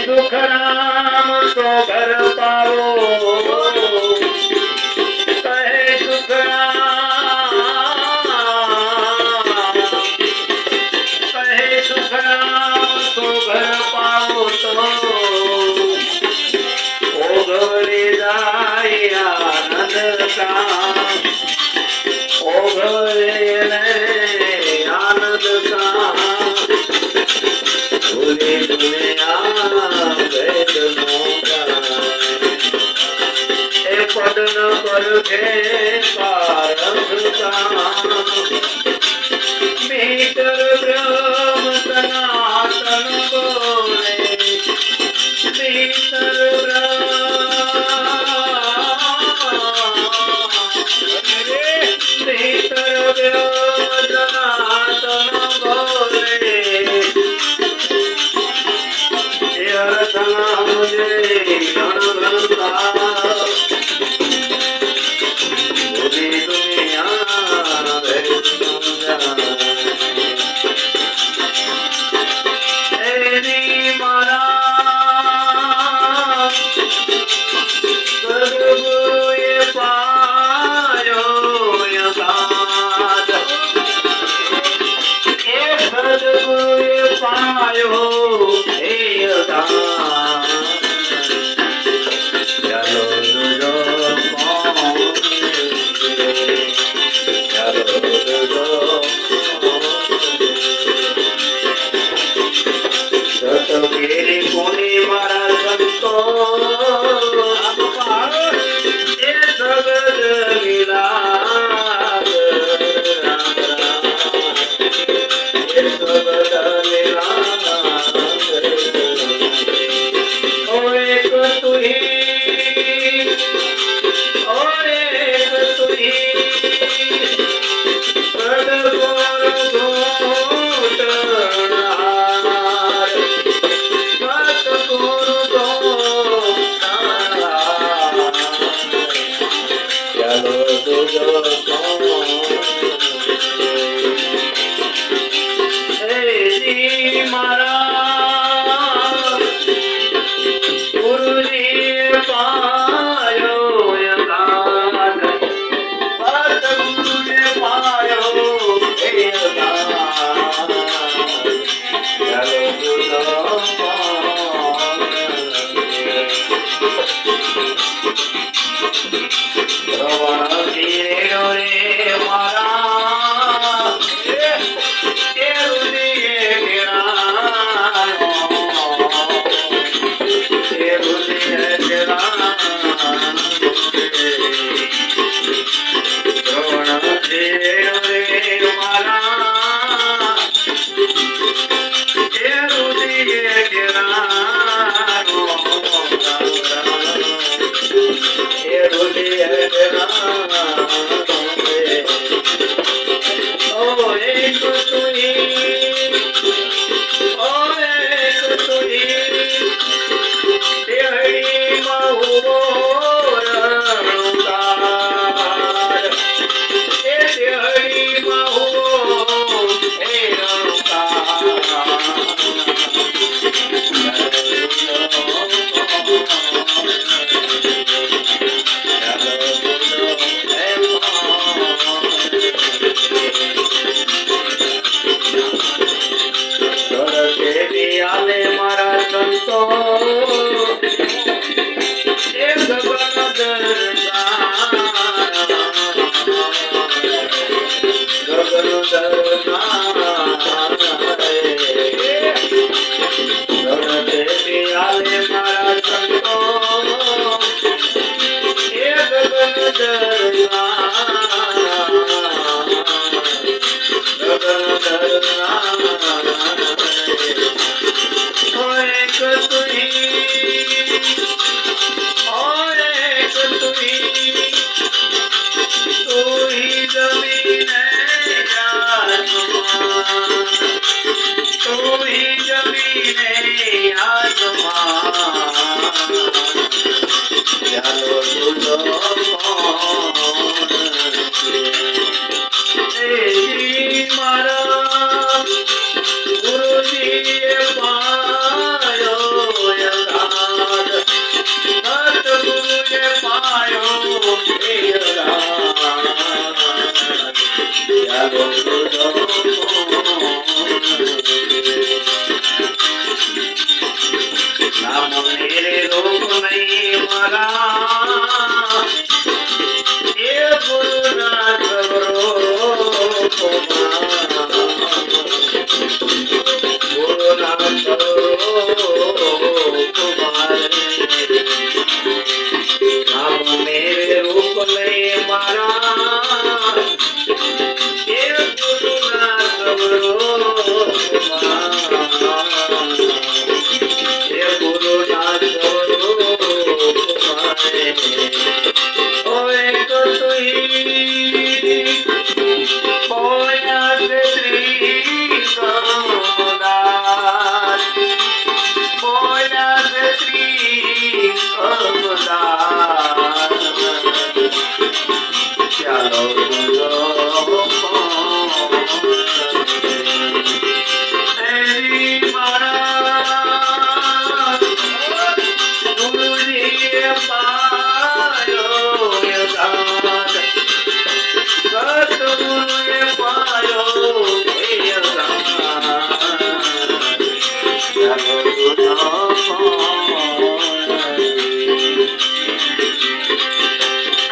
સુખ રામ તો ઘર પાવો કહે સુખ રામ કહે સુખ રામ તો ઘર પાવો તો ઓઘરે જાય આનંદ કા ઓઘરે આનંદ કા ભૂલી દુનિયા ભેદ નો એ પદ ન પરખે પારખતા ભીતર બ્રહ્મ સનાતન બોલે ભીતર ભીતર બ્રહ્મ સનાતન બોલે મુજે પૂરી દુનિયા એની મારા સદગુરુએ પાયો યથાર્થ એ સદગુરુએ પાયો હે યથાર્થ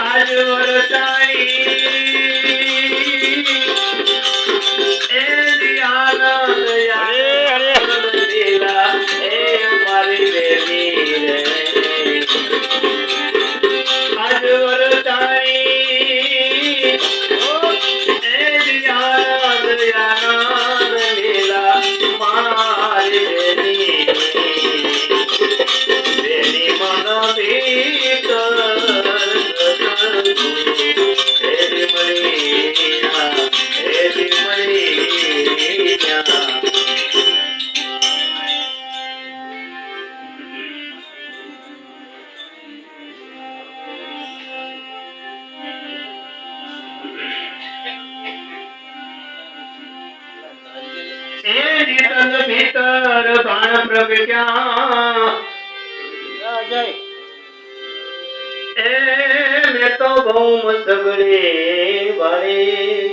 આજ વરતાઈ એની આનંદ આનંદ લીલા એ મારી દેવી રે આજ વરતાઈ એની આનંદ આનંદ લીલા મારી દેવી દેવી મન ભીતર એવી મળીયા એવી મળીયા એની તન ભીતર બાણ પ્રગટ્યા એ મેં તો બહુ સગડે વાળી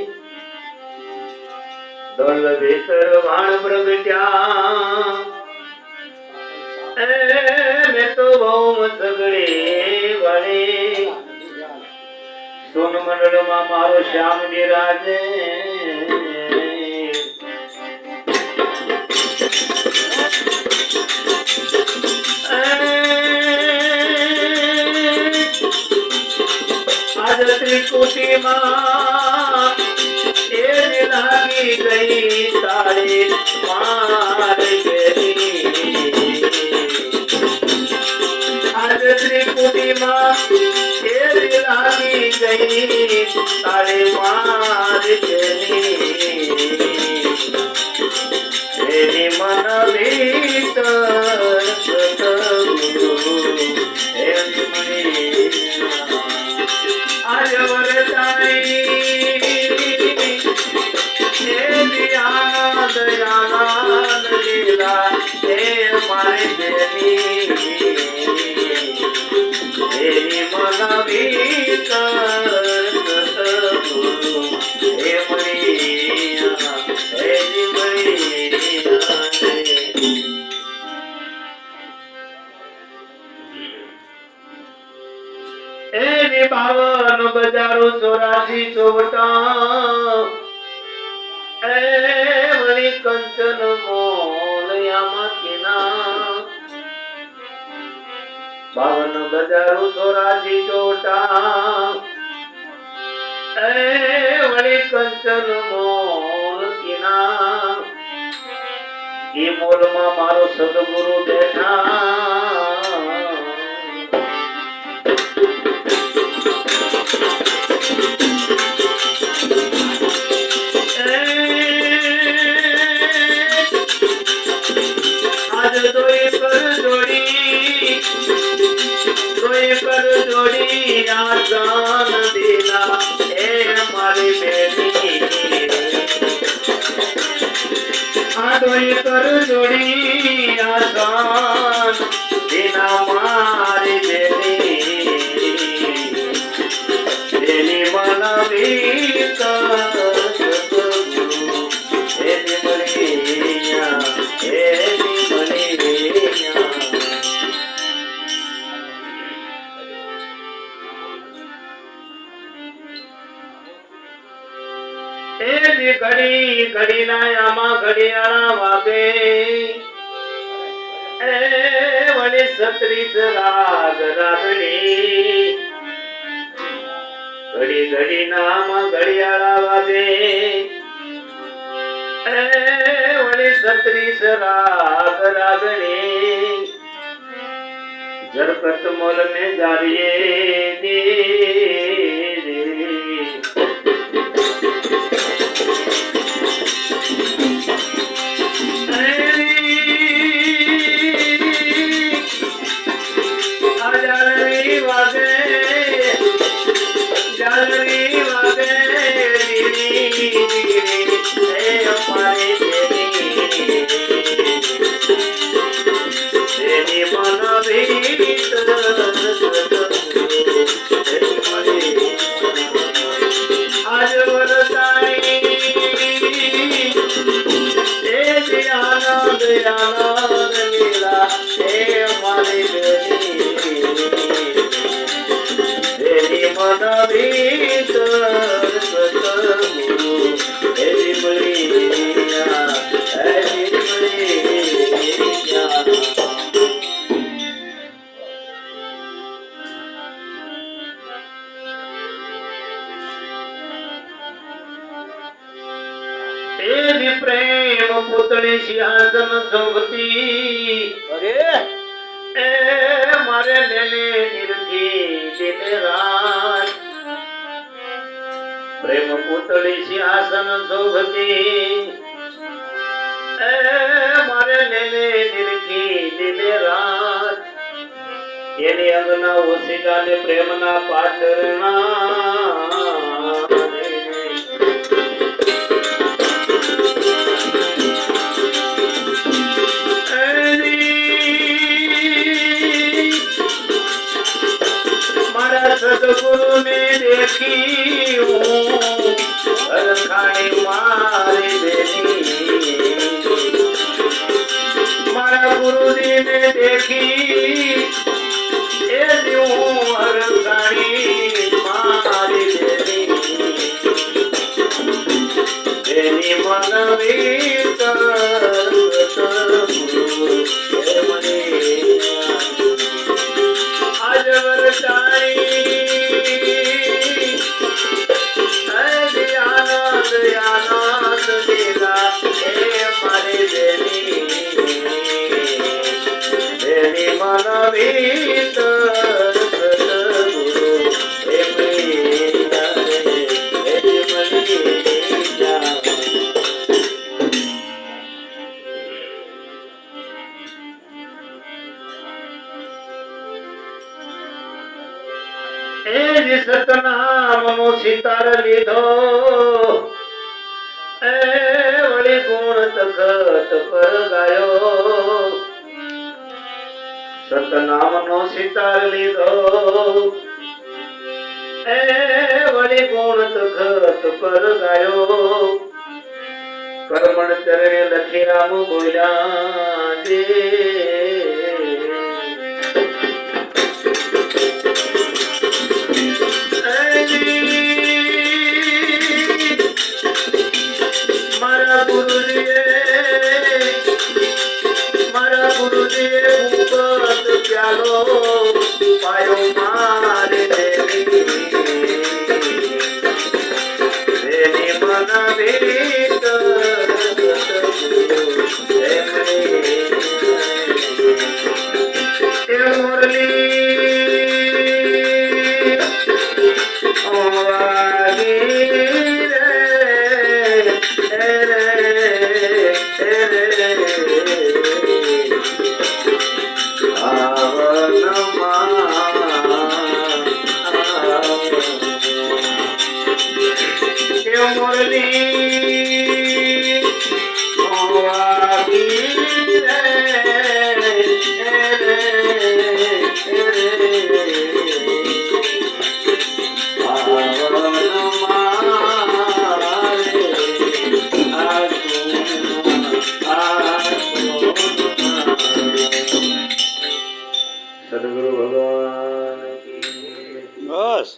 દોલ ભીતર બાણ પ્રગટ્યા એ મેં તો બહુ સગડે વાળી સોન મંડળમાં મારો શ્યામ બિરાજે આજ ત્રિકુટીમાં એ લાગી ગઈ તારી મારી બેની આજ ત્રિકુટીમાં એ લાગી ગઈ તારી મારી બેની એની મન ભીતર એની મણી આજ વરતાઈ એની આનંદ આનંદ લીલા એ મારી દેવી એની મન ભીતર એ મળીયા એની મળીયા એની 52 બજારો 84 ચોવટા એ વળી કંચન મોલયામાં કિના 52 બજારો 84 ચોવટા એ વળી કંચન મોલ કિના એ મોલમાં મારો સદગુરુ બેઠા જોડી આસાન દીના એ મારી બેની આ દોઈ કર જોડી આસાન દીના મારી બેની તેની મન ભીતર એની મળીયા એની મળીયા એની ઘડી ઘડી ના આમાં ઘડિયાળા વાગે એ વળી 36 રાગ રાગણી ઘડી ઘડી ના આમાં ઘડિયાળા વાગે એ વળી 36 રાગ રાગણી જરકત મોલ ને જારીએ દે આનંદ ભીતર સતગુરુ એવી મળ્યા, એવી મળ્યા. એવી પ્રેમ પુતળી સિંહાસન શોભતી, અરે એ મારે લેને નિરખી દિન રાત. પ્રેમ પુતળી સિંહાસન શોભતી, એ મારે લેને નિરખી દિન રાત. એની અંગના ઓશિકા ને પ્રેમના પાછળના સદગુરુ ને દેખી હરખાણી મારી દેની. મારા ગુરુજી ને દેખી એ હું હરખાણી મારી દેની. એની મન વિતર સદગુરુ એ મને આજ વરસાણી સતનામ નો સિતાર લીધો, એ વળી ગુણ તખત પર ગાયો. સતનામ નો સિતાર લીધો, એ વળી ગુણ તખત પર ગાયો. કર્મણ ચરણે લખી રામ બોલ્યા દે. મારા ગુરુજીએ મુકત પ્યાલો પાયો મારે દેવી. દેવી મન ભીતર એ મુરલી વાગી સદગુરુ ભગવાન કી બસ